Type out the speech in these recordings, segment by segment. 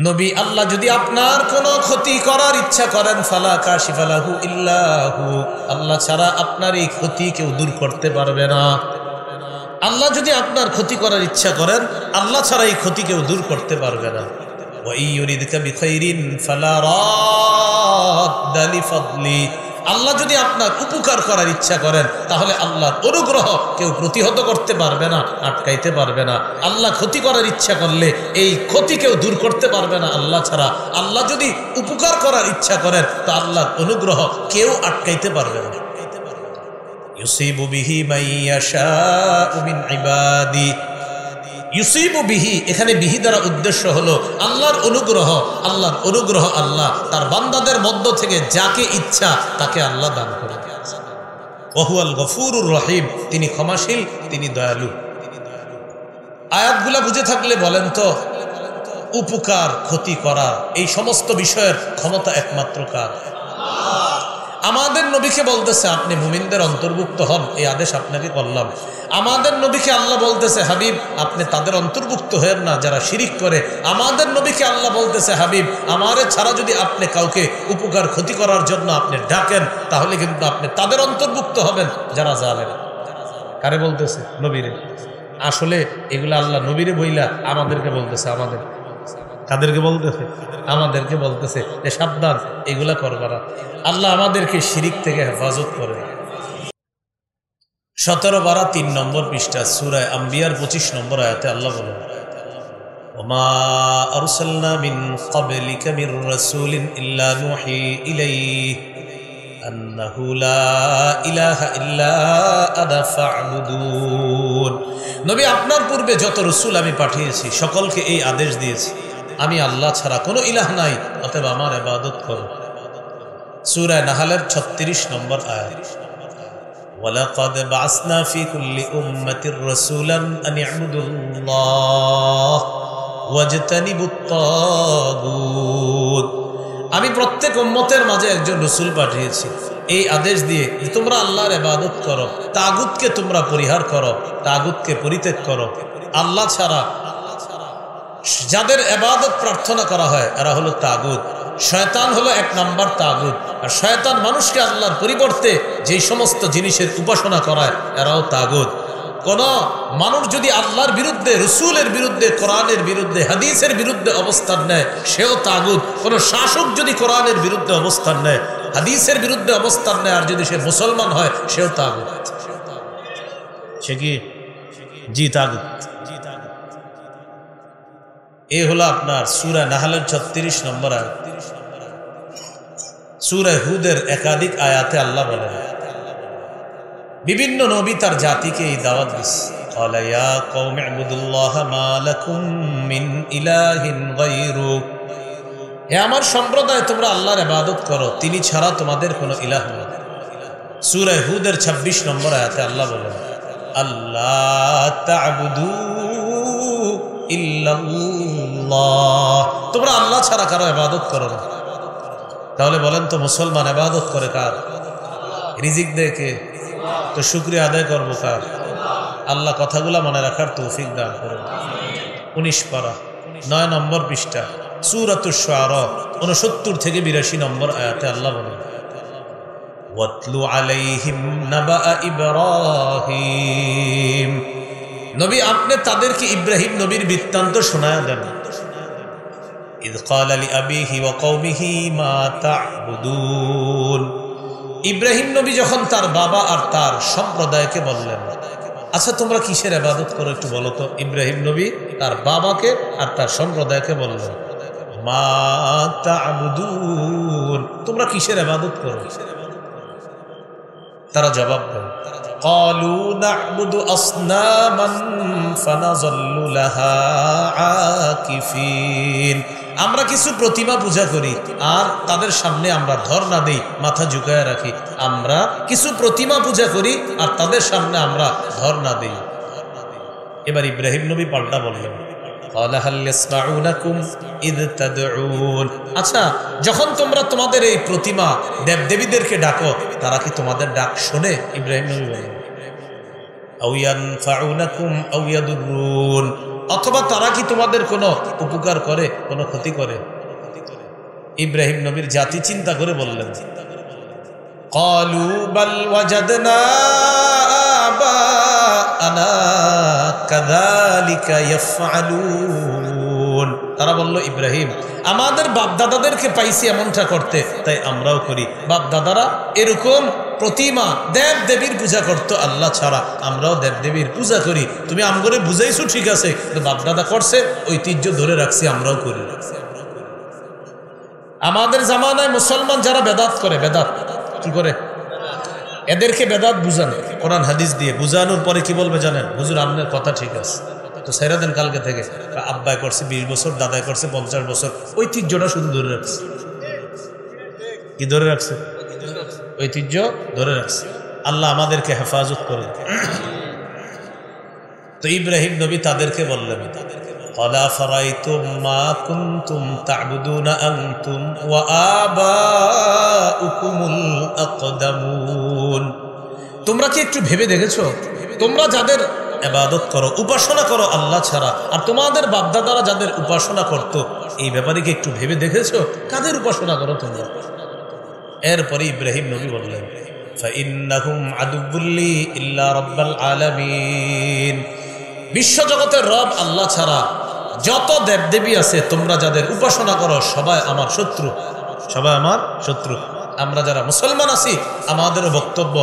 নবী, আল্লাহ যদি আপনার কোনো ক্ষতি করার ইচ্ছা করেন, ফালা কাশিফা লাহু ইল্লা হু, আল্লাহ ছাড়া আপনার এই ক্ষতি কেউ দূর করতে পারবে না। আল্লাহ যদি আপনার ক্ষতি করার ইচ্ছা করেন, আল্লাহ ছাড়া এই ক্ষতি কেউ দূর করতে পারবে না। ওয়া ইয়ুরিদকা বিখাইরিন ফালা রাদ্দা লিফাদলি, আল্লাহ যদি আপনার উপকার করার ইচ্ছা করেন, তাহলে আল্লাহর অনুগ্রহ কেউ প্রতিহত করতে পারবে না, আটকাইতে পারবে না। আল্লাহ ক্ষতি করার ইচ্ছা করলে এই ক্ষতি কেউ দূর করতে পারবে না আল্লাহ ছাড়া। আল্লাহ যদি উপকার করার ইচ্ছা করেন, তো আল্লাহর অনুগ্রহ কেউ আটকাইতে পারবে না। ইউসিবু বিহি মান ইয়াশাউ মিন ইবাদি, ইউসিবু বিহি, এখানে বিহি দ্বারা উদ্দেশ্য হলো আল্লাহর অনুগ্রহ। আল্লাহর অনুগ্রহ আল্লাহ তার বান্দাদের মধ্য থেকে যাকে ইচ্ছা তাকে আল্লাহ দান করেন। ওয়াহুয়াল গফুরুর রহিম, তিনি ক্ষমাশীল, তিনি দয়ালু। আয়াতগুলা বুঝে থাকলে বলেন তো, উপকার ক্ষতি করা এই সমস্ত বিষয়ের ক্ষমতা একমাত্র কার? আমাদের নবীকে বলতেছে আপনি মুমিনদের অন্তর্ভুক্ত হন, এই আদেশ আপনাকে করলাম। আমাদের নবীকে আল্লাহ বলতেছে হাবিব আপনি তাদের অন্তর্ভুক্ত হয়েন না যারা শিরিক করে। আমাদের নবীকে আল্লাহ বলতেছে হাবিব আমারে ছাড়া যদি আপনি কাউকে উপকার ক্ষতি করার জন্য আপনি ডাকেন, তাহলে কিন্তু আপনি তাদের অন্তর্ভুক্ত হবেন যারা জালেম। কারে বলতেছে? নবীরে। আসলে এগুলো আল্লাহ নবীরে বইলা আমাদেরকে বলতেছে। আমাদের কাদেরকে বলতেছে? আমাদেরকে বলতেছে যে সাবধান, এগুলা করবা না। আল্লাহ আমাদেরকে শিরিক থেকে হেফাজত করে। 17 পারা 3 নম্বর পৃষ্ঠা, সূরা আম্বিয়ার 25 নম্বর আয়াতে আল্লাহ বলেন, ওমা আরসালনা মিন ক্বাবলিকা মির রাসূলিন ইল্লা নুহি ইলাইহি আন্নাহু লা ইলাহা ইল্লা আনা ফা'বুদুন। নবী, আপনার পূর্বে যত রাসূল আমি পাঠিয়েছি সকলকে এই আদেশ দিয়েছি, আমি আল্লাহ ছাড়া কোনো ইলাহ নাই, অতএব আমার ইবাদত করো। সূরা নাহলের 36 নম্বর আয়াত, ওয়ালাকাদ বা'আসনা ফি কুল্লি উম্মাতির রাসূলান আন ই'বুদুল্লাহ ওয়াজতানিবুত তাগুত। আমি প্রত্যেক উম্মতের মাঝে একজন রাসূল পাঠিয়েছি এই আদেশ দিয়ে তোমরা আল্লাহর ইবাদত করো, তাগুতকে তোমরা পরিহার করো, তাগুতকে পরিত্যাগ করো। আল্লাহ ছাড়া যাদের ইবাদত প্রার্থনা করা হয় এরা হলো তাগুত। শয়তান হলো 1 নম্বর তাগুত। আর শয়তান মানুষকে আল্লাহর পরিবর্তে যেই সমস্ত জিনিসের উপাসনা করায় এরাও তাগুত। কোন মানুষ যদি আল্লাহর বিরুদ্ধে, রসুলের বিরুদ্ধে, কোরআনের বিরুদ্ধে, হাদিসের বিরুদ্ধে অবস্থান নেয় সেও তাগুত। কোন শাসক যদি কোরআনের বিরুদ্ধে অবস্থান নেয়, হাদিসের বিরুদ্ধে অবস্থান নেয়, আর যদি সে মুসলমান হয় সেও তাগুত। সে কি? জি, তাগুত। এই হলো আপনার সূরা নাহলের 36 নম্বর আয়াত। সূরা হুদের একাধিক আয়াতে আল্লাহ বলেন, বিভিন্ন নবী তার জাতিকে এই দাওয়াত দিয়েছে, ক্বালা ইয়া কওমি ইবুদুল্লাহ মা লাকুম মিন ইলাহিন গায়রু, হে আমার সম্প্রদায় তোমরা আল্লাহর ইবাদত করো, তিনি ছাড়া তোমাদের কোনো ইলাহ নেই। সূরা হুদের 26 নম্বর আয়াতে আল্লাহ বলেন, আল্লাহ তা'বুদু ইল্লাল্লাহ, তোমরা আল্লাহ ছাড়া কারো ইবাদত করো না। তাহলে বলেন তো মুসলমান ইবাদত করে কার? রিজিক দেয় কে? তো শুকরিয়া আদায় করবো কার? আল্লাহ কথাগুলা মনে রাখার তৌফিক দান করুন। 19 পারা 9 নম্বর পৃষ্ঠা, সূরাতুশ শুআরা 69 থেকে 82 নম্বর আয়াতে আল্লাহ বলেন, ওয়াতলু আলাইহিম নাবা ইব্রাহিম, নবী আপনি তাদেরকে ইব্রাহিম নবীর বৃত্তান্ত শোনায়া দেন। ইয ক্বালা লিআবিহি ওয়া কওমিহি মা তা'বুদুন, ইব্রাহিম নবী যখন তার বাবা আর তার সম্প্রদায়কে বললেন, আচ্ছা তোমরা কিসের ইবাদত করো একটু বলো তো। ইব্রাহিম নবী তার বাবাকে আর তার সম্প্রদায়কে বললেন, মা তা'বুদুন, তোমরা কিসের ইবাদত করো? তারা জবাব দেন, ক্বালু না'বুদু আসনামান ফানাযাল্লু লাহা আকিফিন, আমরা কিছু প্রতিমা পূজা করি আর তাদের সামনে আমরা ধর্ণা দেই, মাথা ঝুঁকায় রাখি। আমরা কিছু প্রতিমা পূজা করি আর তাদের সামনে আমরা ধর্ণা দেই। এবার ইব্রাহিম নবী পাল্টা বললেন, ক্বালা হাল ইয়াসমাউনাকুম ইয তাদউন, আচ্ছা যখন তোমরা তোমাদের এই প্রতিমা দেবদেবীদেরকে ডাকো তারা কি তোমাদের ডাক শোনে? ইব্রাহিম নবী বললেন, আও ইয়ানফাউনাকুম আও ইয়াদুরুন, অথবা তারা কি তোমাদের কোনো উপকার করে, কোনো ক্ষতি করে? ইব্রাহিম নবীর জাতি চিন্তা করে বললেন, ক্বালু বাল ওয়াজাদনা আবাআনা কাযালিকা ইয়াফআলুন। তারা বলল, ইব্রাহিম, আমাদের বাপ দাদাদেরকে পাইছি এমনটা করতে, তাই আমরাও করি। বাপ দাদারা এরকম প্রতিমা দেব দেবীর পূজা করতো আল্লাহ ছাড়া, আমরাও দেব দেবীর পূজা করি। তুমি আমগরে বুঝাইছো ঠিক আছে, বাপ দাদা করছে, ঐতিহ্য ধরে রাখছি, আমরাও করি। আমাদের জামানায় মুসলমান যারা বেদাত করে, বেদাত কি করে? এদেরকে বেদাত বুঝানো, কোরআন হাদিস দিয়ে বুঝানোর পরে কি বলবে জানেন? হুজুর আপনার কথা ঠিক আছে, তো ছেড়ে দেন কালকে থেকে। আব্বাই করছে 20 বছর, দাদাই করছে 50 বছর, ঐতিহ্যটা শুধু ধরে রাখছে। কি ধরে রাখছে? ঐতিহ্য ধরে রাখছে। আল্লাহ আমাদেরকে হেফাজত করে। তো ইব্রাহিম নবী তাদেরকে বললেন, ক্বালা ফারাইতুম মা কুনতুম তা'বুদুনা আনতুম ওয়া আবাউকুমুল আকদামুন। তোমরা কি একটু ভেবে দেখেছো, তোমরা যাদের ইবাদত করো, উপাসনা করো আল্লাহ ছাড়া, আর তোমাদের বাপদাদারা যাদের উপাসনা করত, এই ব্যাপারে কি একটু ভেবে দেখেছো কাদের উপাসনা করো তোমরা? এরপরে ইব্রাহিম নবী বললেন, ফাইন্নাহুম আদুউল্লি ইল্লা রাব্বাল আলামিন। বিশ্বজগতের রব আল্লাহ ছাড়া যত দেবদেবী আছে, তোমরা যাদের উপাসনা করো, সবাই আমার শত্রু, সবাই আমার শত্রু। আমরা যারা মুসলমান আছি, আমাদেরও বক্তব্য,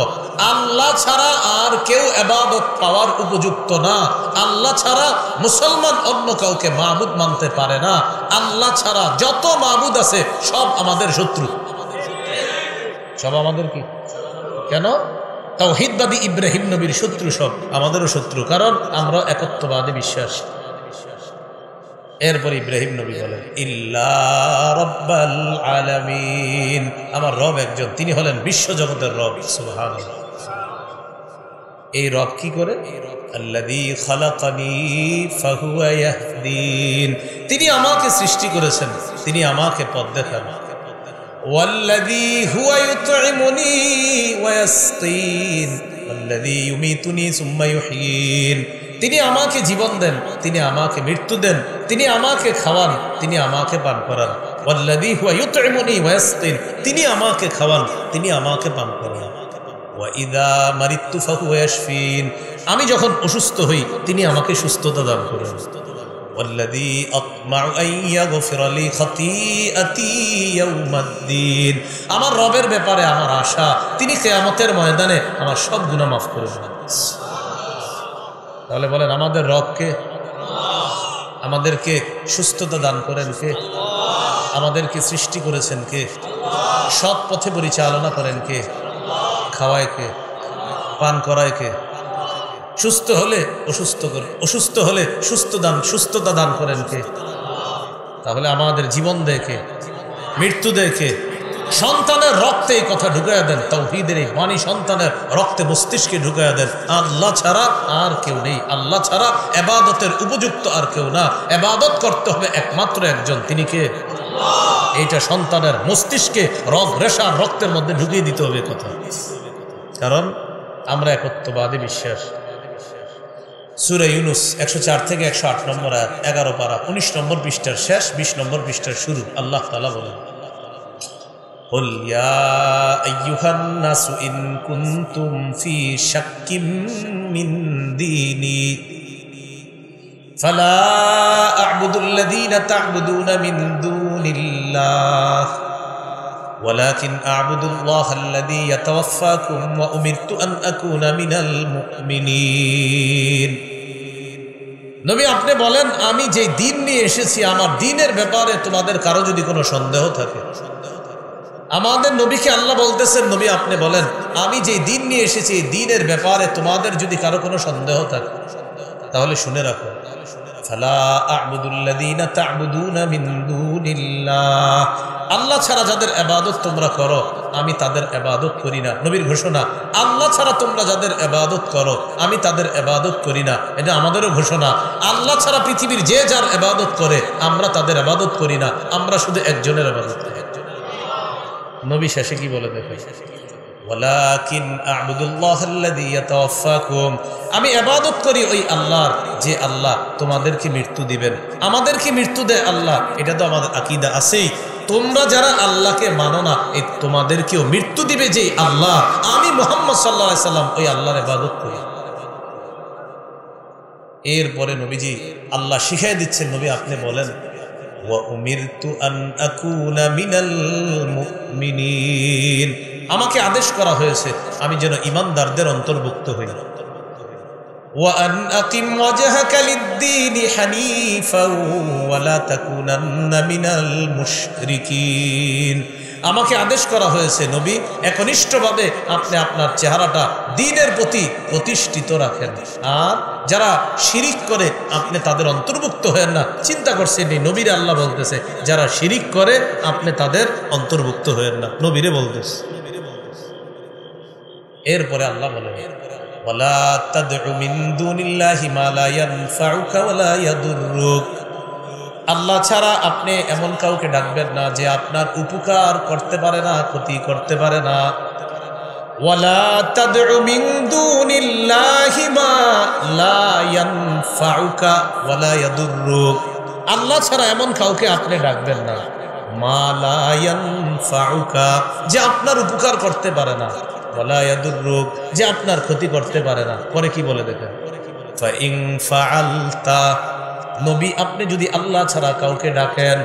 আল্লাহ ছাড়া আর কেউ ইবাদত পাওয়ার উপযুক্ত না। আল্লাহ ছাড়া মুসলমান অন্য কাউকে মাবুদ মানতে পারে না। আল্লাহ ছাড়া যত মাবুদ আছে সব আমাদের শত্রু, সব আমাদের কি? কেন? তাওহীদবাদী ইব্রাহিম নবীর শত্রু সব আমাদেরও শত্রু, কারণ আমরা একত্ববাদে বিশ্বাস। এরপর ইব্রাহিম নবী বলেন, ইল্লা রাব্বাল আলামিন, আমার রব একজন, তিনি হলেন বিশ্বজগতের রব। সুবহানাল্লাহ। এই রব কি করে? আল্লাযী খালাকানি ফাহুয়া ইয়াহদিন, তিনি আমাকে সৃষ্টি করেছেন, তিনি আমাকে পথ দেখান। ওয়াল্লাযী হুয়া ইউতঈমুনি ওয়া ইয়াসকিন ওয়াল্লাযী ইউমীতুনি সুম্মা ইউহয়িন, তিনি আমাকে জীবন দেন, তিনি আমাকে মৃত্যু দেন, তিনি আমাকে খাওয়ান, তিনি আমাকে পান করান। ওয়াল্লাযী হুয়া ইউতঈমুনি ওয়া ইয়াসকিন, তিনি আমাকে খাওয়ান, তিনি আমাকে পান করান। ওয়া ইযা মারিতু ফাহুয়া ইয়াশফিন, আমি যখন অসুস্থ হই তিনি আমাকে সুস্থতা দান করেন। ওয়াল্লাযী আতমাউ আন ইয়াগফিরা লি খাতীআতি ইয়াউমাদ্দিন, আমার রবের ব্যাপারে আমার আশা, তিনি কিয়ামতের ময়দানে আমার সব গুনাহ মাফ করে দেবেন। তাহলে বলেন, আমাদের রব কে? আমাদেরকে সুস্থতা দান করেন কে? আমাদেরকে সৃষ্টি করেছেন কে? সৎ পথে পরিচালনা করেন কে? খাওয়ায় কে? পান করায় কে? সুস্থ হলে অসুস্থ করে, অসুস্থ হলে সুস্থতা দান করেন কে? তাহলে আমাদের জীবন দেখে, মৃত্যু দেখে, সন্তানের রক্তে এই কথা ঢুকাইয়া দেন, তাওহীদের এই বাণী সন্তানের রক্তে মস্তিষ্কে ঢুকাইয়া দেন। আল্লাহ ছাড়া আর কেউ নেই, আল্লাহ ছাড়া ইবাদতের উপযুক্ত আর কেউ না, ইবাদত করতে হবে একমাত্র একজন, তিনি কে? এইটা সন্তানের মস্তিষ্কে রগ রেশা রক্তের মধ্যে ঢুকিয়ে দিতে হবে কথা, কারণ আমরা একত্ববাদে বিশ্বাস। সূরা ইউনূস 104 থেকে 108 নম্বর আয়াত, 11 পারা 19 নম্বর পৃষ্ঠার শেষ, 20 নম্বর পৃষ্ঠার শুরু। আল্লাহ তাআলা বলেন, قل يا أيها الناس إن كنتم في شك من ديني فلا أعبد الذين تعبدون من دون الله ولكن أعبد الله الذي يتوفاكم وأمرت أن أكون من المؤمنين। নবী আপনি বলেন, আমি যে দিন নিয়ে এসেছি, আমার দিনের ব্যাপারে তোমাদের কারো যদি কোনো সন্দেহ থাকে। আমাদের নবীকে আল্লাহ বলতেছেন, নবী আপনি বলেন, আমি যে দিন নিয়ে এসেছি এই দিনের ব্যাপারে তোমাদের যদি কারো কোনো সন্দেহ থাকে, তাহলে শুনে রাখো, ফালা আ'বুদুল্লাযীনা তা'বুদুনা মিন দুনিল্লাহ, আল্লাহ ছাড়া যাদের ইবাদত তোমরা করো আমি তাদের ইবাদত করি না। নবীর ঘোষণা, আল্লাহ ছাড়া তোমরা যাদের ইবাদত করো আমি তাদের ইবাদত করি না। এটা আমাদেরও ঘোষণা, আল্লাহ ছাড়া পৃথিবীর যে যার ইবাদত করে আমরা তাদের ইবাদত করি না, আমরা শুধু একজনের ইবাদত করি। নবী শেষে কি বলে দেখো, ওয়ালাকিন আ'বুদুল্লাহাল্লাযী ইয়াতাওয়াফাকুম, আমি ইবাদত করি ওই আল্লাহর যে আল্লাহ তোমাদেরকে মৃত্যু দিবেন। আমাদেরকে মৃত্যু দেয় আল্লাহ, এটা তো আমাদের আকীদা আছেই। তোমরা যারা আল্লাহকে মানো না, এই তোমাদেরকেও মৃত্যু দিবে যে আল্লাহ, আমি মুহাম্মদ সাল্লাল্লাহু আলাইহি সাল্লাম ওই আল্লাহর ইবাদত করি। এরপরে নবীজি আল্লাহ শিখিয়ে দিচ্ছেন, নবী আপনি বলেন ওয়া উমিরতু আন আকুনা মিনাল মুমিনিন, আমাকে আদেশ করা হয়েছে আমি যেন ঈমানদারদের অন্তর্ভুক্ত হই। ওয়া আন আকিম ওয়াজহাকা লিদ-দীনি হানিফাও ওয়া লা তাকুনান্না মিনাল মুশরিকিন, আমাকে আদেশ করা হয়েছে নবী একনিষ্ঠভাবে আপনি আপনার চেহারাটা দ্বীনের প্রতি প্রতিষ্ঠিত রাখেন, আর যারা শিরিক করে আপনি তাদের অন্তর্ভুক্ত হয়েন না। চিন্তা করছেন এই নবীরে আল্লাহ বলতেছে যারা শিরিক করে আপনি তাদের অন্তর্ভুক্ত হয়েন না, নবীরে বলতেছে। এরপরে আল্লাহ বলেন ওয়ালা তাদউ মিন দুনিল্লাহি মা লা ইয়ানফাউকা ওয়া লা ইয়াদুররুক, আল্লাহ ছাড়া আপনি এমন কাউকে ডাকবেন না যে আপনার উপকার করতে পারে না, ক্ষতি করতে পারে না। ওয়ালা তাদউ মিন দুনিল্লাহি মা লা ইয়ানফাউকা ওয়া লা ইয়াদুররুক, আল্লাহ ছাড়া এমন কাউকে আপনি ডাকবেন না মা লা ইয়ানফাউকা, যে আপনার উপকার করতে পারে না, ওয়া লা ইয়াদুররুক, যে আপনার ক্ষতি করতে পারে না। পরে কি বলে দেখেন, ফা ইন ফাআলতা, নবী আপনি যদি আল্লাহ ছাড়া কাউকে ডাকেন,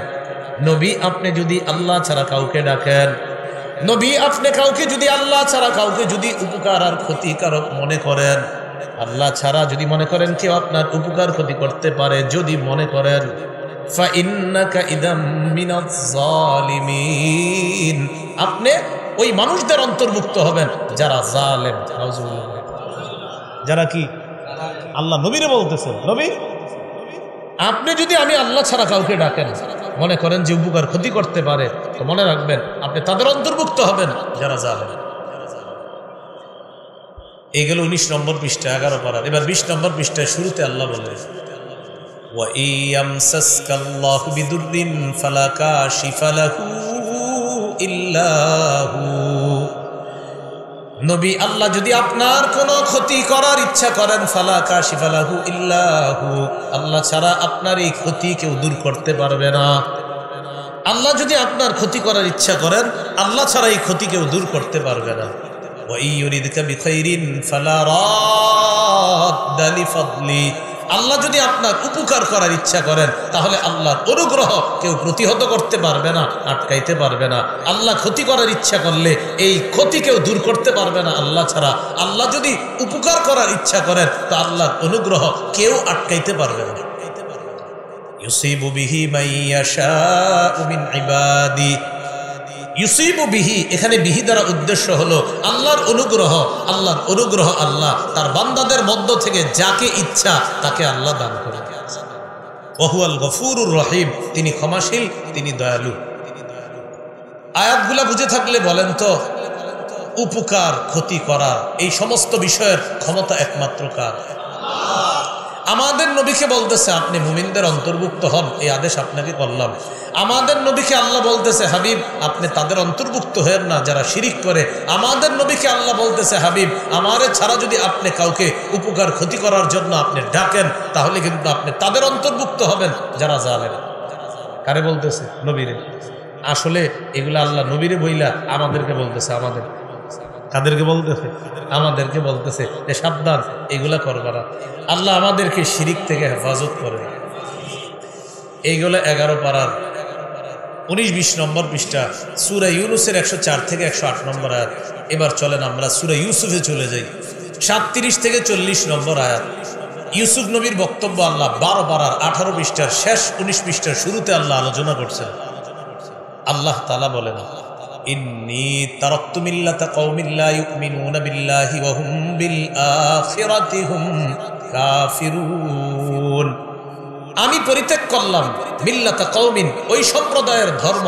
নবী আপনি যদি আল্লাহ ছাড়া কাউকে ডাকেন, নবী আপনি কাউকে যদি আল্লাহ ছাড়া কাউকে যদি উপকার আর ক্ষতিকারক মনে করেন, আল্লাহ ছাড়া যদি মনে করেন কেউ আপনার উপকার ক্ষতি করতে পারে, যদি মনে করেন, ফা ইন্নাকা ইদাম মিনাজ জালিমিন, আপনি ওই মানুষদের অন্তর্ভুক্ত হবেন যারা জালেম। যারা কি? আল্লাহ নবীরে বলতেছেন, নবী আপনি যদি আমি আল্লাহ ছাড়া কাউকে ডাকেন, মনে করেন যে উপকার ক্ষতি করতে পারে, তো মনে রাখবেন আপনি তাদের অন্তর্ভুক্ত হবেন যারা জালেম। এই গেল 19 নম্বর পৃষ্ঠা 11 পারা। এবার 20 নম্বর পৃষ্ঠায় শুরুতে আল্লাহ বলে ওয়া ইয়ামসাসকাল্লাহু বিদুররিন ফালা কাশিফা লাহু ইল্লা হু, নবী আল্লাহ যদি আপনার কোনো ক্ষতি করার ইচ্ছা করেন, ফালা কাশিফা লাহু ইল্লা হু, আল্লাহ ছাড়া আপনার এই ক্ষতি কেউ দূর করতে পারবে না। আল্লাহ যদি আপনার ক্ষতি করার ইচ্ছা করেন, আল্লাহ ছাড়া এই ক্ষতি কেউ দূর করতে পারবে না। ওয়া ইউরিদকা বিখাইরিন ফালা রাদ্দা লিফাদলি, আল্লাহ যদি আপনার উপকার করার ইচ্ছা করেন, তাহলে আল্লাহর অনুগ্রহ কেউ প্রতিহত করতে পারবে না, আটকাইতে পারবে না। আল্লাহ ক্ষতি করার ইচ্ছা করলে এই ক্ষতি কেউ দূর করতে পারবে না আল্লাহ ছাড়া। আল্লাহ যদি উপকার করার ইচ্ছা করেন, তো আল্লাহর অনুগ্রহ কেউ আটকাইতে পারবে না। ইউসিবু বিহি মাইয়াশাউ মিন ইবাদি, ইউসিবু বিহি, এখানে বিহি দ্বারা উদ্দেশ্য হলো আল্লাহর অনুগ্রহ। আল্লাহর অনুগ্রহ আল্লাহ তার বান্দাদের মধ্য থেকে যাকে ইচ্ছা তাকে আল্লাহ দান করেন। ওয়া হুয়াল গফুরুর রহিম, তিনি ক্ষমাশীল, তিনি দয়ালু। আয়াতগুলা বুঝে থাকলে বলেন তো, উপকার ক্ষতি করা এই সমস্ত বিষয়ের ক্ষমতা একমাত্র কার? আমাদের নবীকে বলতেছে আপনি মুমিনদের অন্তর্ভুক্ত হন, এই আদেশ আপনাকে করলাম। আমাদের নবীকে আল্লাহ বলতেছে হাবিব আপনি তাদের অন্তর্ভুক্ত হয়েন না যারা শিরিক করে। আমাদের নবীকে আল্লাহ বলতেছে হাবিব আমারে ছাড়া যদি আপনি কাউকে উপকার ক্ষতি করার জন্য আপনি ডাকেন, তাহলে কিন্তু আপনি তাদের অন্তর্ভুক্ত হবেন যারা জালেম। কারে বলতেছে? নবীরে। আসলে এগুলো আল্লাহ নবীরে বইলা আমাদেরকে বলতেছে। আমাদের কাদেরকে বলতেছে? আমাদেরকে বলতেছে যে সাবধান, এগুলা করবা না। আল্লাহ আমাদেরকে শিরিক থেকে হেফাজত করে। এইগুলো 11 পারার 19-20 নম্বর পৃষ্ঠা, সূরা ইউনূসের 104 থেকে 108 নম্বর আয়াত। এবার চলেন আমরা সূরা ইউসুফে চলে যাই, 37 থেকে 40 নম্বর আয়াত। ইউসুফ নবীর বক্তব্য আল্লাহ 12 পারার 18 পৃষ্ঠার শেষ 19 পৃষ্ঠার শুরুতে আল্লাহ আলোচনা করছেন। আল্লাহ তাআলা বলেন ইন্নী তারাকতু মিল্লাতা কওমিন লা ইউমিনুনা বিল্লাহি ওয়া হুম বিল আখিরাতি হুম কাফিরুন। আমি পরিত্যাগ করলাম মিল্লাতা কওমিন, ওই সম্প্রদায়ের ধর্ম,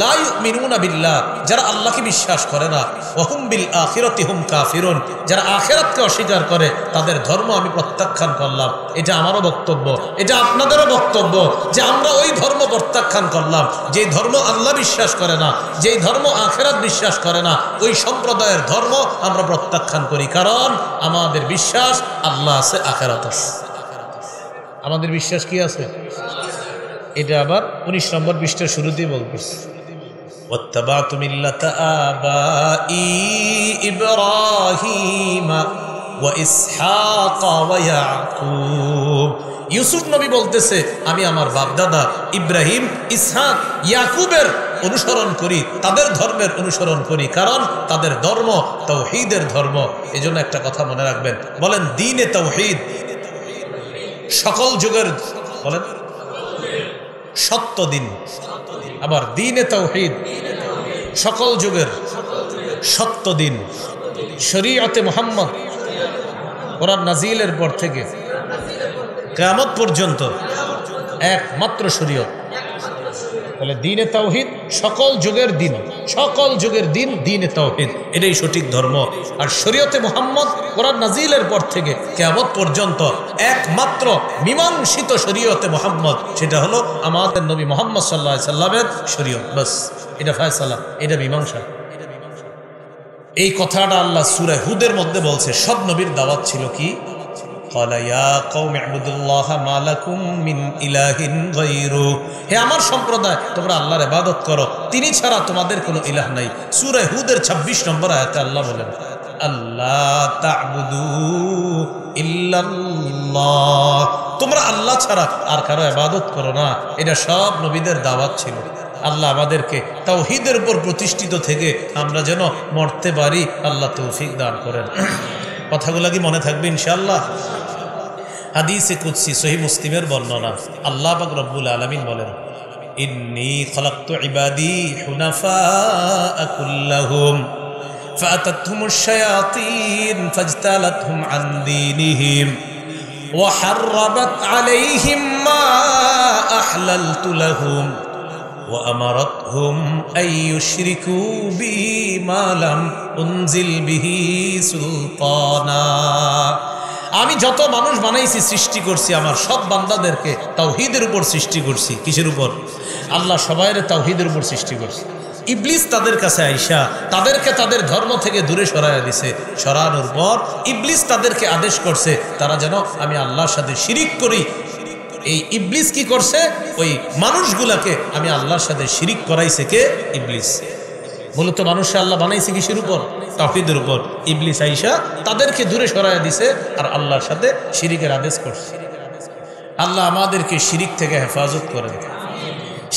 লা ইউমিনুনা বিল্লাহ, যারা আল্লাহকে বিশ্বাস করে না, ওয়া হুম বিল আখিরাতি হুম কাফিরুন, যারা আখিরাতকে অস্বীকার করে, তাদের ধর্ম আমি প্রত্যাখ্যান করলাম। এটা আমারও বক্তব্য, এটা আপনাদেরও বক্তব্য, যে আমরা ওই ধর্ম প্রত্যাখ্যান করলাম যেই ধর্ম আল্লাহ বিশ্বাস করে না, যেই ধর্ম আখিরাত বিশ্বাস করে না, ওই সম্প্রদায়ের ধর্ম আমরা প্রত্যাখ্যান করি। কারণ আমাদের বিশ্বাস আল্লাহ আছে, আখিরাত আছে। আমাদের বিশ্বাস কি আছে? এটা আবার 19 নম্বর পৃষ্ঠার শুরুতেই বলতেছে, ওয়াত্তাবাতু মিল্লাতা আবাই ইব্রাহিম ওয়া ইসহাক ওয়া ইয়াকুব। ইউসুফ নবী বলতেছে, আমি আমার বাপদাদা ইব্রাহিম, ইসহাক, ইয়াকুবের অনুসরণ করি, তাদের ধর্মের অনুসরণ করি, কারণ তাদের ধর্ম তাওহীদের ধর্ম। এজন্য একটা কথা মনে রাখবেন, বলেন দ্বীনে তাওহীদ সকল যুগের, বলেন সত্য দিন। আবার দ্বীনে তাওহীদ সকল যুগের সত্য দিন। শরীয়তে মুহাম্মদ কোরআন নাজিলের পর থেকে কিয়ামত পর্যন্ত একমাত্র শরীয়ত। বলে দ্বীনে তাওহীদ সকল যুগের দিন, সকল যুগের দিন দ্বীনে তাওহীদ, এটাই সঠিক ধর্ম। আর শরীয়তে মুহাম্মদ কোরআন নাজিলের পর থেকে কিয়ামত পর্যন্ত একমাত্র মীমাংসিত শরীয়তে মুহাম্মদ, সেটা হলো আমাদের নবী মুহাম্মদ সাল্লাল্লাহু আলাইহি সাল্লামের শরীয়ত। বাস, এটা ফায়সালা, এটা মীমাংসা। এই কথাটা আল্লাহ সূরা হুদের মধ্যে বলছে। সব নবীর দাওয়াত ছিল কি? ক্বালা ইয়া কওমি ইবুদুল্লাহা মা লাকুম মিন ইলাহিন গায়রু, হে আমার সম্প্রদায়, তোমরা আল্লাহর ইবাদত করো, তিনি ছাড়া তোমাদের কোনো ইলাহ নাই। সূরা হুদের 26 নম্বর আয়াতে আল্লাহ বলেন, আল্লাহ তা'বুদু ইল্লাল্লাহ, তোমরা আল্লাহ ছাড়া আর কারো ইবাদত করো না। এটা সব নবীদের দাওয়াত ছিল। আল্লাহ আমাদেরকে তাওহীদের উপর প্রতিষ্ঠিত থেকে আমরা যেন মরতে পারি, আল্লাহ তৌফিক দান করেন। কথাগুলো কি মনে থাকবে ইনশাআল্লাহ? হাদিসে কুদসি সহিহ মুসলিমের বর্ণনা, আল্লাহ পাক রব্বুল আলামিন বলেন, ইন্নী খালাকতু ইবাদি হুনাফা কুল্লাহুম ফাআতাতহুমুশ শায়াতিন ফাজতালাতহুম আন দীনিহিম ওয়া হাররাবাত আলাইহিম মা আহলালতু লাহুম ওয়া আমারাতহুম আন ইউশরিকু বি মা লাম উনজিল বিহি সুলতানা। আমি যত মানুষ বানাইছি, সৃষ্টি করছি, আমার সব বান্দাদেরকে তাওহীদের উপর সৃষ্টি করছি। কিসের উপর? আল্লাহ সবাইরে তাওহীদের উপর সৃষ্টি করছে। ইবলিস তাদের কাছে আইসা তাদেরকে তাদের ধর্ম থেকে দূরে সরাইয়া দিছে। সরানোর পর ইবলিস তাদেরকে আদেশ করছে তারা যেন আমি আল্লাহর সাথে শিরিক করি। এই ইবলিস কি করছে? ওই মানুষগুলাকে আমি আল্লাহর সাথে শিরিক করাইছে কে? ইবলিস। মূলত মানুষে আল্লাহ বানাইছে কিসের উপর? তাওহীদের উপর। ইবলিস আইসা তাদেরকে দূরে সরাইয়া দিছে আর আল্লাহর সাথে শিরিকের আদেশ করছে। আল্লাহ আমাদেরকে শিরিক থেকে হেফাজত করেন,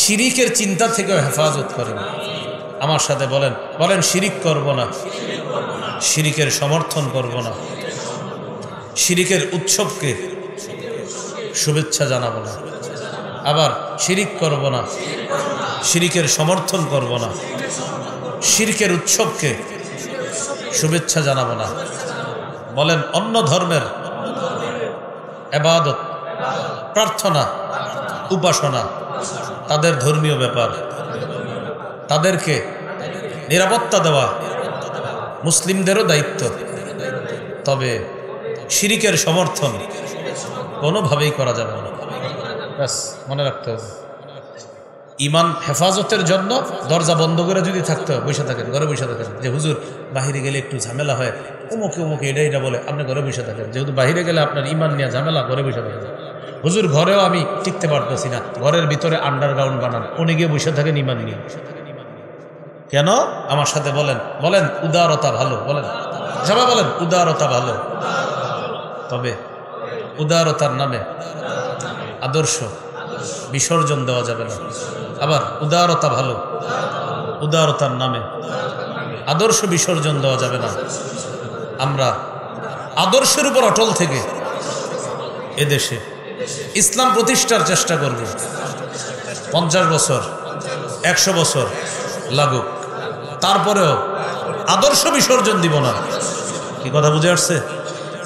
শিরিকের চিন্তা থেকেও হেফাজত করেন। আমার সাথে বলেন, বলেন শিরিক করব না, শিরিকের সমর্থন করব না, শিরিকের উৎসবকে শুভেচ্ছা জানাবো না। আবার শিরিক করব না, শিরিকের সমর্থন করব না, শিরকের উৎসবকে শুভেচ্ছা জানাবো না। বলেন অন্য ধর্মের ইবাদত, প্রার্থনা, উপাসনা তাদের ধর্মীয় ব্যাপার, তাদেরকে নিরাপত্তা দেওয়া মুসলিমদেরও দায়িত্ব। তবে শিরিকের সমর্থন কোনোভাবেই করা যাবে না। ব্যাস মনে রাখতে হবে। ইমান হেফাজতের জন্য দরজা বন্ধ করে যদি থাকতে হয়, বসে থাকেন, ঘরে বসে থাকেন। যে হুজুর বাহিরে গেলে একটু ঝামেলা হয়, অমুকে অমুকে এটা বলে, আপনি ঘরে বসে থাকেন। যেহেতু বাহিরে গেলে আপনার ইমান নিয়ে ঝামেলা, ঘরে বসে থাকেন। হুজুর ঘরেও আমি টিকতে পারতেছি না, ঘরের ভিতরে আন্ডারগ্রাউন্ড বানান, উনি গিয়ে বসে থাকেন ইমান নিয়ে। কেন? আমার সাথে বলেন, বলেন উদারতা ভালো, বলেন সবাই বলেন উদারতা ভালো। তবে উদারতার নামে আদর্শ বিসর্জন দেওয়া যাবে না। আবার উদারতা ভালো, উদারতার নামে আদর্শ বিসর্জন দেওয়া যাবে না। আমরা আদর্শের উপর অটল থেকে এদেশে ইসলাম প্রতিষ্ঠার চেষ্টা করব। 50 বছর 100 বছর লাগুক, তারপরেও আদর্শ বিসর্জন দিব না। কি কথা বুঝে আসছে?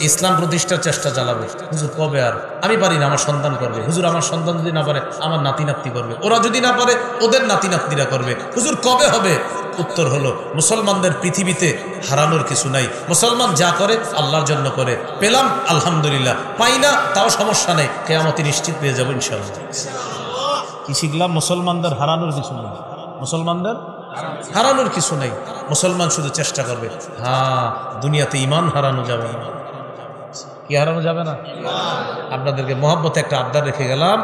ইসলাম প্রতিষ্ঠার চেষ্টা চালাবে। হুজুর কবে? আর আমি পারি না, আমার সন্তান করবে। হুজুর আমার সন্তান যদি না পারে আমার নাতি নাতনি করবে, ওরা যদি না পারে ওদের নাতি নাতনিরা করবে। হুজুর কবে হবে? উত্তর হলো মুসলমানদের পৃথিবীতে হারানোর কিছু নাই। মুসলমান যা করে আল্লাহর জন্য করে। পেলাম আলহামদুলিল্লাহ, পাই না তাও সমস্যা নেই, কিয়ামতে নিশ্চিত পেয়ে যাবো ইনশাআল্লাহ। কি শিখলাম? মুসলমানদের হারানোর কিছু নেই, মুসলমানদের হারানোর কিছু নেই। মুসলমান শুধু চেষ্টা করবে। হ্যাঁ, দুনিয়াতে ইমান হারানো যাবে না। কি হারানো যাবে না? আপনাদেরকে মহব্বতে একটা আবদার রেখে গেলাম,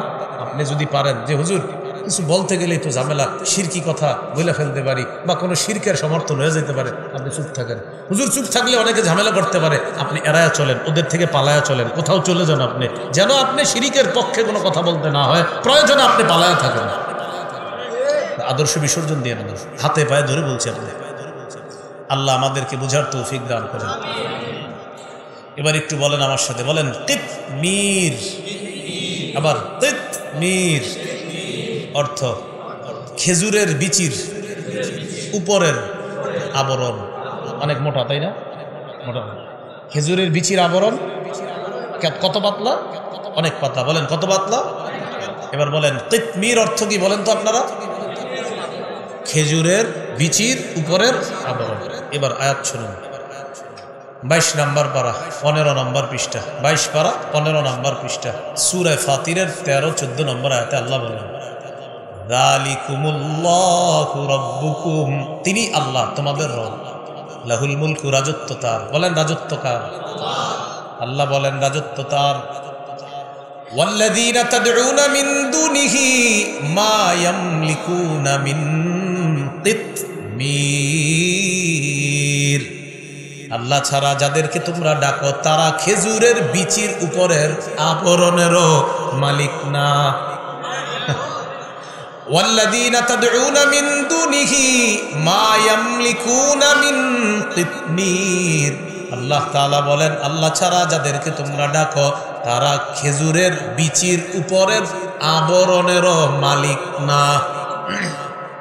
আপনি যদি পারেন যে হুজুর কিছু বলতে গেলেই তো ঝামেলা, শিরকি কথা বলে ফেলতে পারি বা কোনো শিরকের সমর্থন হয়ে যেতে পারে, আপনি চুপ থাকেন। হুজুর চুপ থাকলে অনেকে ঝামেলা করতে পারে, আপনি এড়ায়া চলেন, ওদের থেকে পালায়া চলেন, কোথাও চলে যান আপনি, যেন আপনি শিরিকের পক্ষে কোনো কথা বলতে না হয়, প্রয়োজনে আপনি পালায়া থাকেন। আদর্শ বিসর্জন দিয়ে নেন, হাতে পায়ে ধরে বলছি আপনি। আল্লাহ আমাদেরকে বুঝার তৌফিক দান করেন। এবার একটু বলেন আমার সাথে, বলেন কিতমির। আবার কিতমির অর্থ খেজুরের বিচির উপরের আবরণ। অনেক মোটা, তাই না? মোটা। খেজুরের বিচির আবরণ কত পাতলা? অনেক পাতলা। বলেন কত পাতলা? এবার বলেন কিতমির অর্থ কি বলেন তো আপনারা? খেজুরের বিচির উপরের আবরণ। এবার আয়াত শুনুন, 22 নম্বর পারা 15 নম্বর পৃষ্ঠা, 22 পারা 15 নম্বর পৃষ্ঠা, সূরা ফাতিরের 13-14 নম্বর আয়াতে আল্লাহ বলেন যালিকুমুল্লাহু রাব্বুকুম, তিনি আল্লাহ তোমাদের রব, লাহুল মুলকু, রাজত্ব তার। বলেন রাজত্ব কার? আল্লাহ বলেন রাজত্ব তার। ওয়াল্লাযীনা তাদউনা মিন দুনিহি মা ইয়ামলিকুনা মিন কিতমির, আল্লাহ ছাড়া যাদেরকে তোমরা ডাকো তারা খেজুরের বিচির উপরের আবরণেরও মালিক না। ওয়াল্লাযীনা তাদউনা মিন দুনিহি মা ইয়ামলিকুনা মিন কিতমির, আল্লাহ তাআলা বলেন আল্লাহ ছাড়া যাদেরকে তোমরা ডাকো তারা খেজুরের বিচির উপরের আবরণেরও মালিক না।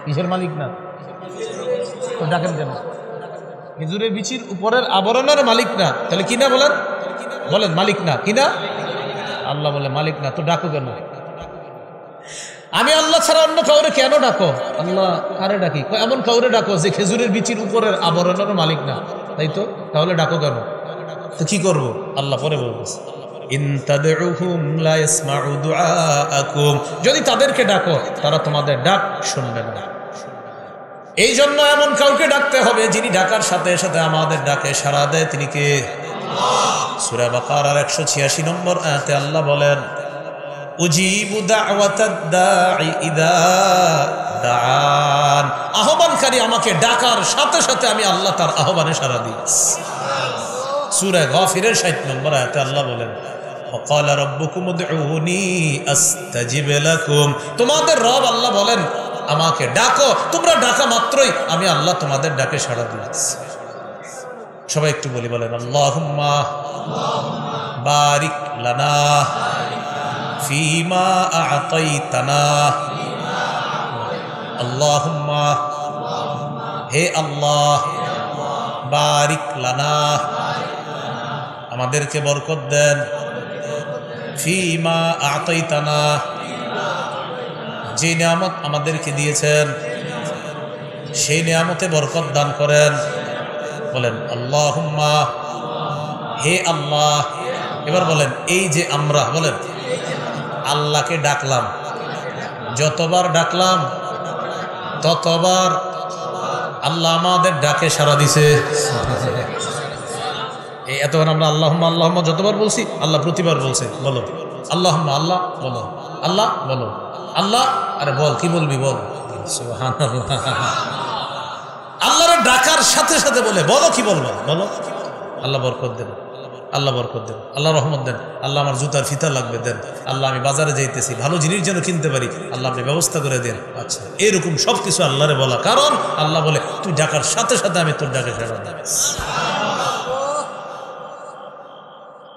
কিসের মালিক না? তো ডাকেন কেন? খেজুরের বিচির উপরের আবরণের মালিক না, তাহলে কি না? বলেন বলেন মালিক না, কি না? আল্লাহ বলে মালিক না, তো ডাকো কেন? আমি আল্লাহ ছাড়া অন্য কাউরে কেন ডাকো? আল্লাহ কারে ডাকি? এমন কাউরে ডাকো যে খেজুরের বিচির উপরের আবরণের মালিক না, তাই তো? তাহলে ডাকো কেন? তো কি করব? আল্লাহ পরে বলতেছে ইন তাদউহুম লা ইয়াসমাউ দুআআকুম, যদি তাদেরকে ডাকো তারা তোমাদের ডাক শুনবে না। এই জন্য এমন কাউকে ডাকতে হবে যিনি ডাকার সাথে সাথে আমাদের ডাকে সাড়া দেয়। তিনি কে? সূরা বাকারার 186 নম্বর আয়াতে আল্লাহ বলেন উজিবু দাওয়াতাদ দাঈ ইযা দাআন, আহ্বানকারী আমাকে ডাকার সাথে সাথে আমি আল্লাহ তার আহ্বানে সাড়া দিই। সূরা গাফিরের 60 নম্বর আয়াতে আল্লাহ বলেন ওয়াকালা রাব্বুকুম উদউনি আস্তাজিব লাকুম, তোমাদের রব আল্লাহ বলেন আমাকে ডাকো, তোমরা ডাকা মাত্রই আমি আল্লাহ তোমাদের ডাকে সাড়া দিচ্ছি। সবাই একটু বলি, বলেন আল্লাহুম্মা বারিক লানা ফিমা আ'তাইতানা, আল্লাহুম্মা, হে আল্লাহ, বারিক লানা, আমাদেরকে বরকত দেন, ফিমা আ'তাইতানা, যে নিয়ামত আমাদেরকে দিয়েছেন সেই নিয়ামতে বরকত দান করেন। বলেন আল্লাহুম্মা, হে আল্লাহ। এবার বলেন এই যে আমরা, বলেন আল্লাহকে ডাকলাম, যতবার ডাকলাম ততবার আল্লাহ আমাদের ডাকে সাড়া দিছে। এই এতবার আমরা আল্লাহুম্মা আল্লাহুম্মা যতবার বলছি আল্লাহ প্রতিবার বলছে বলো আল্লাহুম্মা, আল্লাহ বলো, আল্লাহ বলো, আল্লাহ। আরে বল, কি বলবি বল। সুবহানাল্লাহ। আল্লাহর ডাকার সাথে সাথে বলে বলো, কি বলবো বলো। আল্লাহ বরকত দেন, আল্লাহ বরকত দেন, আল্লাহ রহমত দেন, আল্লাহ আমার জুতার ফিতা লাগবে দেন, আল্লাহ আমি বাজারে যাইতেছি ভালো জিনিস যেন কিনতে পারি, আল্লাহ আপনি ব্যবস্থা করে দেন। আচ্ছা, এরকম সব কিছু আল্লাহরে বলা, কারণ আল্লাহ বলে তুই ডাকার সাথে সাথে আমি তোর ডাকে সাড়া দেব।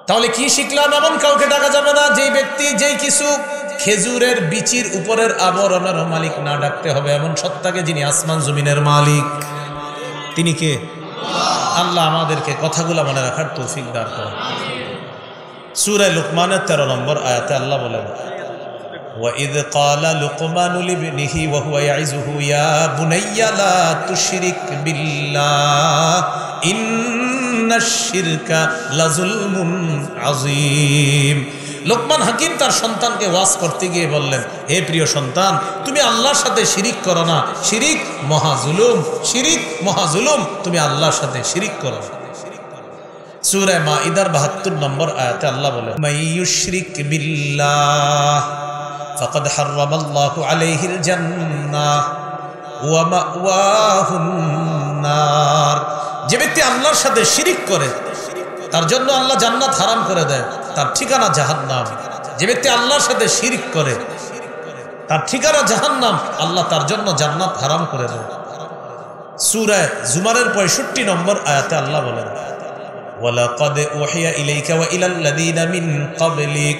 তাহলে কি শিখলাম? এমন কাউকে ডাকা যাবে না যেই ব্যক্তি যেই কিছু খেজুরের বিচির উপরের আবরণের মালিক না, ডাকতে হবে এমন সত্তাকে যিনি আসমান জমিনের মালিক। তিনি কে? আল্লাহ আমাদেরকে কথাগুলো মনে রাখার তৌফিক দান করেন। সূরা লুকমানের 13 নম্বর আয়াতে আল্লাহ বলেন, وَإِذْ قَالَ لُقْمَانُ لِابْنِهِ وَهُوَ يَعِظُهُ يَا بُنَيَّ لَا تُشْرِكْ بِاللَّهِ إِنَّ الشِّرْكَ لَظُلْمٌ عَظِيمٌ। লোকমান হাকিম তার সন্তানকে ওয়াজ করতে গিয়ে বললেন, হে প্রিয় সন্তান, তুমি আল্লাহর সাথে শিরিক করো না, শিরিক মহাজুলুম, শিরিক মহাজুলুম, তুমি আল্লাহর সাথে শিরিক করো না। সূরা মাইদার 72 নম্বর আয়াতে আল্লাহ বলেন, মাইয়ুশরিক বিল্লাহ ফাকাদ হারামাল্লাহু আলাইহিল জান্নাহ ওয়া মাওয়াহুন নার। যে ব্যক্তি আল্লাহর সাথে শিরিক করে তার জন্য আল্লাহ জান্নাত হারাম করে দেয়, তার ঠিকানা জাহান্নাম। যে ব্যক্তি আল্লাহর সাথে শিরিক করে তার ঠিকানা জাহান্নাম, আল্লাহ তার জন্য জান্নাত হারাম করে দেয়। সূরা জুমারের 65 নম্বর আয়াতে আল্লাহ বলেন, ওয়ালাকাদ উহিয়া ইলাইকা ওয়া ইলাল লাযিনা মিন ক্বাবলিক।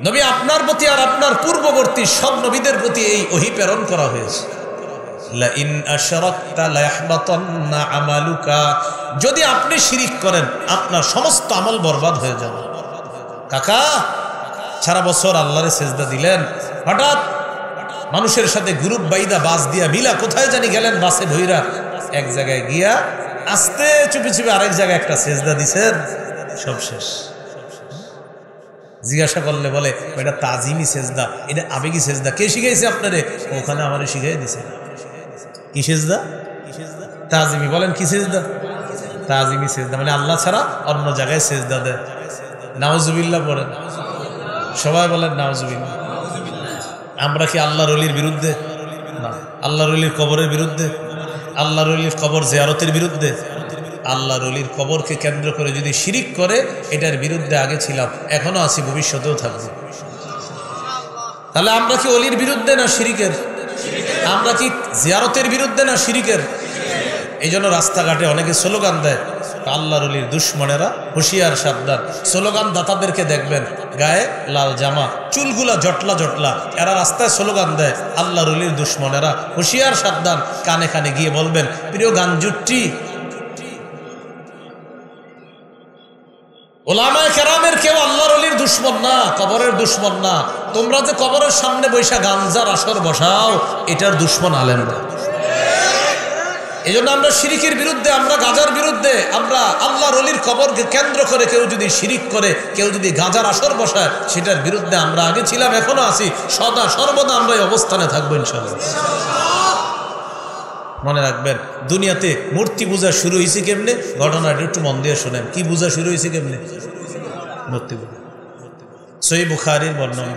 নবী আপনার প্রতি আর আপনার পূর্ববর্তী সব নবীদের প্রতি এই ওহী প্রেরণ করা হয়েছে, লা ইন আশরাকতা লা ইয়াহবাতান্না আমালুকা। যদি আপনি শিরিক করেন আপনার সমস্ত আমল বরবাদ হয়ে যাবে। কাকা সারা বছর আল্লাহরে সেজদা দিলেন, হঠাৎ মানুষের সাথে গ্রুপ বাইদা বাস দিয়া মিলা কোথায় জানি গেলেন, বাসে ভইরা এক জায়গায় গিয়া আস্তে চুপি চুপি আরেক জায়গায় একটা সেজদা দিছেন, সব শেষ। জিজ্ঞাসা করলে বলে এটা তাজিমি সেজদা, এটা আবেগী সেজদা। কে শিখাইছে আপনারে? ওখানে আমারে শিখাই দিছে। কি সেজদা? তাজিমি। বলেন কি সেজদা? তাজিমি সেজদা মানে আল্লাহ ছাড়া অন্য জায়গায় সেজদা দেয়। নাউজুবিল্লাহ পড়েন, সবাই বলেন নাউজুবিল্লাহ। আমরা কি আল্লাহর ওলির বিরুদ্ধে? না। আল্লাহর ওলির কবরের বিরুদ্ধে? আল্লাহর ওলির কবর জিয়ারতের বিরুদ্ধে? আল্লাহর ওলির কবরকে কেন্দ্র করে যদি শিরিক করে এটার বিরুদ্ধে আগে ছিলাম, এখনো আছি, ভবিষ্যতেও থাকবো। তাহলে আমরা কি ওলির বিরুদ্ধে না শিরিকের? আমরা কি জিয়ারতের বিরুদ্ধে না শিরিকের? এই জন্য রাস্তাঘাটে অনেকে স্লোগান দেয়, আল্লাহর ওলির দুশ্মনেরা হুঁশিয়ার সাবধান। স্লোগান দাতাদেরকে দেখবেন গায়ে লাল জামা, চুলগুলা জটলা জটলা, এরা রাস্তায় স্লোগান দেয় আল্লাহর ওলির দুশ্মনেরা হুঁশিয়ার সাবধান। কানে কানে গিয়ে বলবেন, প্রিয় গানজুট্টি, ওলামায়ে কেরামের কেউ আল্লাহর ওলির দুশ্মন না, কবরের দুশ্মন না। তোমরা যে কবরের সামনে বৈশা গাঞ্জার আসর বসাও, এটার দুশ্মন আলেমরা। এই জন্য আমরা শিরিকের বিরুদ্ধে, আমরা গাঁজার বিরুদ্ধে। আমরা আল্লাহর ওলির কবরকে কেন্দ্র করে কেউ যদি শিরিক করে, কেউ যদি গাঁজার আসর বসায়, সেটার বিরুদ্ধে আমরা আগে ছিলাম, এখনো আছি, সদা সর্বদা আমরা এই অবস্থানে থাকবো ইনশাআল্লাহ। মনে রাখবেন, দুনিয়াতে মূর্তি পূজা শুরু হয়েছে কেমনে, ঘটনাটা একটু মন দিয়ে শোনেন। কি পূজা শুরু হয়েছে কেমনে? মূর্তি পূজা। সহিহ বুখারীর বর্ণনা।